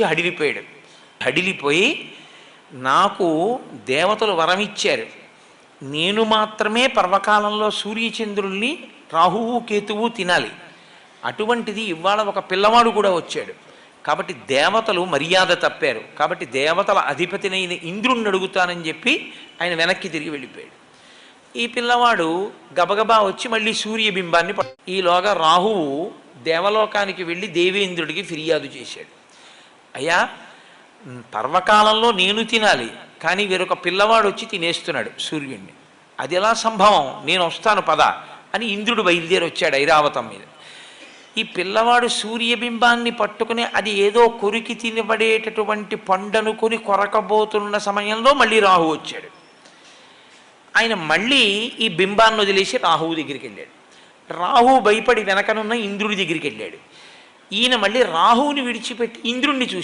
హడిలిపోయాడు. హడిలిపోయి, నాకు దేవతలు వరమిచ్చారు, నేను మాత్రమే పర్వకాలంలో సూర్యచంద్రుల్ని రాహువు కేతువు తినాలి, అటువంటిది ఇవాళ ఒక పిల్లవాడు కూడా వచ్చాడు, కాబట్టి దేవతలు మర్యాద తప్పారు, కాబట్టి దేవతల అధిపతినైన ఇంద్రుణ్ణి అడుగుతానని చెప్పి ఆయన వెనక్కి తిరిగి వెళ్ళిపోయాడు. ఈ పిల్లవాడు గబగబా వచ్చి మళ్ళీ సూర్యబింబాన్ని ఈలోగా రాహువు దేవలోకానికి వెళ్ళి దేవేంద్రుడికి ఫిర్యాదు చేశాడు. అయ్యా, పర్వకాలంలో నేను తినాలి, కానీ వేరొక పిల్లవాడు వచ్చి తినేస్తున్నాడు సూర్యుడిని, అది ఎలా సంభవం, నేను వస్తాను పద అని ఇంద్రుడు బయలుదేరి వచ్చాడు ఐరావతం మీద. ఈ పిల్లవాడు సూర్యబింబాన్ని పట్టుకుని అది ఏదో కొరికి తినబడేటటువంటి పండనుకొని కొరకబోతున్న సమయంలో మళ్ళీ రాహువు వచ్చాడు. ఆయన మళ్ళీ ఈ బింబాన్ని వదిలేసి రాహువు దగ్గరికి వెళ్ళాడు. రాహువు భయపడి వెనకనున్న ఇంద్రుడి దగ్గరికి వెళ్ళాడు. ఈయన మళ్ళీ రాహువుని విడిచిపెట్టి ఇంద్రుణ్ణి చూశాడు.